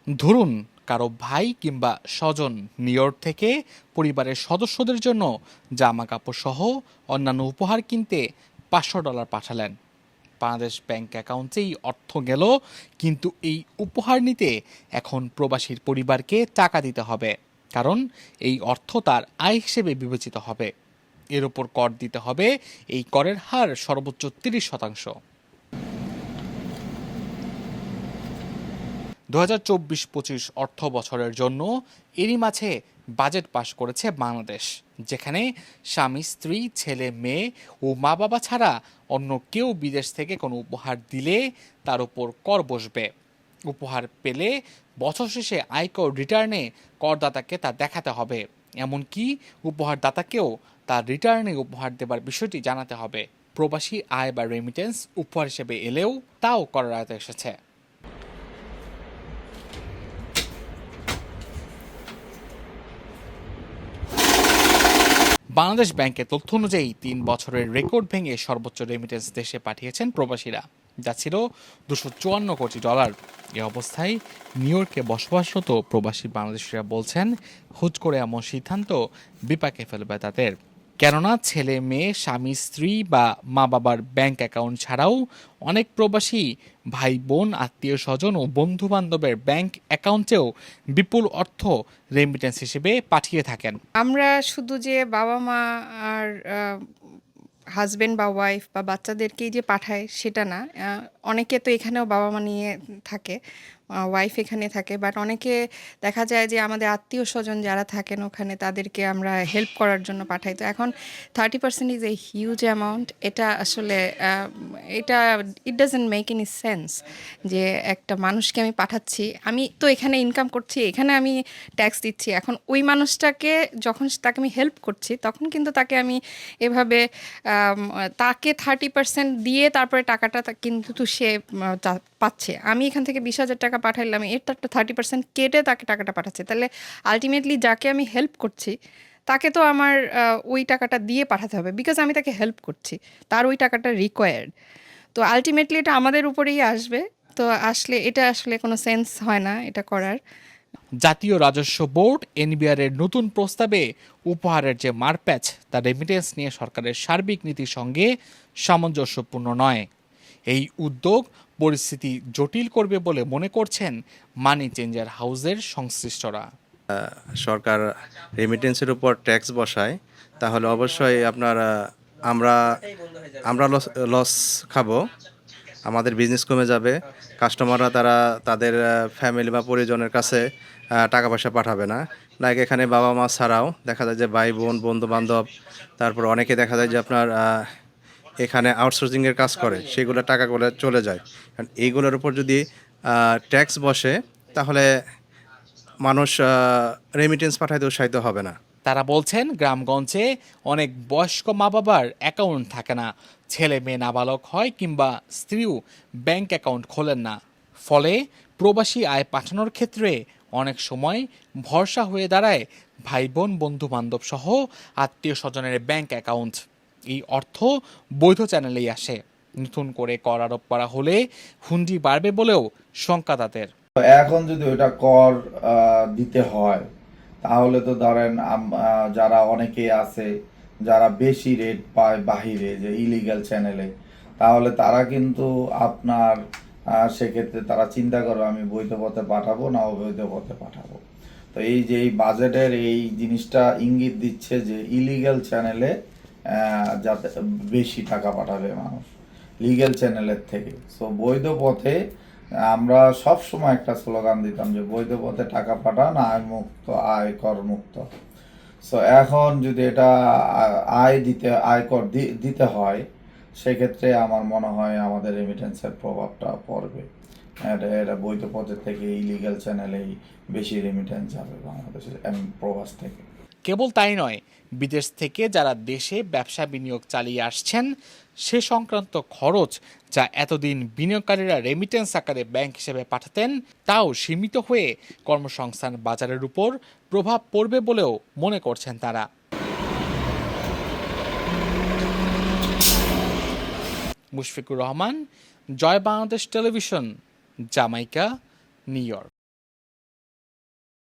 ধরুন কারো ভাই কিংবা স্বজন নিউ ইয়র্ক থেকে পরিবারের সদস্যদের জন্য জামা কাপড় সহ অন্যান্য উপহার কিনতে $500 পাঠালেন। বাংলাদেশ ব্যাংক অ্যাকাউন্টেই অর্থ গেল, কিন্তু এই উপহার নিতে এখন প্রবাসীর পরিবারকে টাকা দিতে হবে, কারণ এই অর্থ তার আয় হিসেবে বিবেচিত হবে। এর উপর কর দিতে হবে। এই করের হার সর্বোচ্চ 30%। 2024-25 অর্থ বছরের জন্য এরই মাঝে বাজেট পাশ করেছে বাংলাদেশ, যেখানে স্বামী স্ত্রী ছেলে মেয়ে ও মা বাবা ছাড়া অন্য কেউ বিদেশ থেকে কোনো উপহার দিলে তার উপর কর বসবে। উপহার পেলে বছর শেষে আয়কর রিটার্নে করদাতাকে তা দেখাতে হবে। এমনকি উপহারদাতাকেও তার রিটার্নে উপহার দেবার বিষয়টি জানাতে হবে। প্রবাসী আয় বা রেমিটেন্স উপহার হিসেবে এলেও তাও করার আয়তে এসেছে। বাংলাদেশ ব্যাংকের তথ্য অনুযায়ী 3 বছরের রেকর্ড ভেঙে সর্বোচ্চ রেমিটেন্স দেশে পাঠিয়েছেন প্রবাসীরা, যা ছিল $254 কোটি। এ অবস্থায় নিউ ইয়র্কে বসবাসরত প্রবাসী বাংলাদেশিরা বলছেন, হুট করে এমন সিদ্ধান্ত বিপাকে ফেলবে তাদের। কেননা ছেলে মেয়ে স্বামী স্ত্রী বা মা বাবার ব্যাংক অ্যাকাউন্ট ছাড়াও অনেক প্রবাসী ভাই বোন আত্মীয় স্বজন ও বন্ধু বান্ধবের ব্যাংক অ্যাকাউন্টেও বিপুল অর্থ রেমিটেন্স হিসেবে পাঠিয়ে থাকেন। আমরা শুধু যে বাবা মা আর হাজবেন্ড বা ওয়াইফ বা বাচ্চাদেরকেই যে পাঠায় সেটা না। অনেকে তো এখানেও বাবা মা নিয়ে থাকে, ওয়াইফ এখানে থাকে, বাট অনেকে দেখা যায় যে আমাদের আত্মীয় স্বজন যারা থাকেন ওখানে তাদেরকে আমরা হেল্প করার জন্য পাঠাই। তো এখন 30% ইজ এ হিউজ অ্যামাউন্ট। এটা আসলে এটা it doesn't make any sense যে একটা মানুষকে আমি পাঠাচ্ছি, আমি তো এখানে ইনকাম করছি, এখানে আমি ট্যাক্স দিচ্ছি, এখন ওই মানুষটাকে যখন তাকে আমি হেল্প করছি তখন কিন্তু তাকে আমি এভাবে তাকে 30% দিয়ে তারপরে টাকাটা কিন্তু সে পাচ্ছে। আমি এখান থেকে 20,000 টাকা পাঠাইলাম, এর তো একটা 30% কেটে তাকে টাকাটা পাঠাচ্ছে। তাহলে আলটিমেটলি যাকে আমি হেল্প করছি তাকে তো আমার ওই টাকাটা দিয়ে পাঠাতে হবে, বিকজ আমি তাকে হেল্প করছি, তার ওই টাকাটা রিকোয়ার্ড। তো আলটিমেটলি এটা আমাদের উপরেই আসবে। তো আসলে এটা আসলে কোনো সেন্স হয় না এটা করার। জাতীয় রাজস্ব বোর্ড এনবিআর এর নতুন প্রস্তাবে উপহারের যে মারপ্যাচ, তা রেমিটেন্স নিয়ে সরকারের সার্বিক নীতির সঙ্গে সামঞ্জস্যপূর্ণ নয়। এই উদ্যোগ পরিস্থিতি জটিল করবে বলে মনে করছেন মানি চেঞ্জার হাউসের সংশ্লিষ্টরা। সরকার রেমিটেন্সের উপর ট্যাক্স বসায়, তাহলে অবশ্যই আমরা আমরা লস খাবো, আমাদের বিজনেস কমে যাবে, কাস্টমাররা তাদের ফ্যামিলি বা পরিজনের কাছে টাকা পয়সা পাঠাবে না। লাইক এখানে বাবা মা ছাড়াও দেখা যায় যে ভাই বোন বন্ধু বান্ধব, তারপর অনেকে দেখা যায় যে এখানে আউটসোর্সিংয়ের কাজ করে, সেগুলো টাকাগুলো চলে যায়। কারণ এইগুলোর উপর যদি ট্যাক্স বসে তাহলে মানুষ রেমিটেন্স পাঠাইতে উৎসাহিত হবে না। তারা বলছেন, গ্রামগঞ্জে অনেক বয়স্ক মা বাবার অ্যাকাউন্ট থাকে না, ছেলে মেয়ে নাবালক হয় কিংবা স্ত্রীও ব্যাংক অ্যাকাউন্ট খোলেন না। ফলে প্রবাসী আয় পাঠানোর ক্ষেত্রে অনেক সময় ভরসা হয়ে দাঁড়ায় ভাই বোন বন্ধু বান্ধব সহ আত্মীয় স্বজনের ব্যাংক অ্যাকাউন্ট। এই অর্থ বৈধ চ্যানেলেই আসে। নতুন করে কর আরোপ করা হলে হুন্ডি বাড়বে বলেও শঙ্কা তাদের। এখন যদি ওটা কর দিতে হয় তাহলে তো ধরেন যারা অনেকে আছে যারা বেশি রেট পায় বাহিরে, যে ইলিগাল চ্যানেলে, তাহলে তারা কিন্তু আপনার সেক্ষেত্রে তারা চিন্তা করবে আমি বৈধ পথে পাঠাবো না অবৈধ পথে পাঠাবো। তো এই যে এই বাজেটের এই জিনিসটা ইঙ্গিত দিচ্ছে যে ইলিগাল চ্যানেলে যাতে বেশি টাকা পাঠাবে মানুষ লিগ্যাল চ্যানেলের থেকে। সো বৈধ পথে আমরা সব সময় একটা স্লোগান দিতাম যে বৈধ পথে টাকা পাঠান, আয় মুক্ত, আয় কর মুক্ত। সো এখন যদি এটা আয়কর দিতে হয়, সেক্ষেত্রে আমার মনে হয় আমাদের রেমিটেন্সের প্রভাবটা পড়বে। এটা বৈধ পথের থেকে ইলিগাল চ্যানেলেই বেশি রেমিটেন্স যাবে বাংলাদেশের প্রবাস থেকে। কেবল তাই নয়, বিদেশ থেকে যারা দেশে ব্যবসা বিনিয়োগ চালিয়ে আসছেন সে সংক্রান্ত খরচ, যা এতদিন বিনিয়োগকারীরা রেমিটেন্স আকারে ব্যাংক হিসেবে পাঠাতেন, তাও সীমিত হয়ে কর্মসংস্থান বাজারের উপর প্রভাব পড়বে বলেও মনে করছেন তারা। Mushfiqur Rahman, Joy Bangladesh television, Jamaica, New York.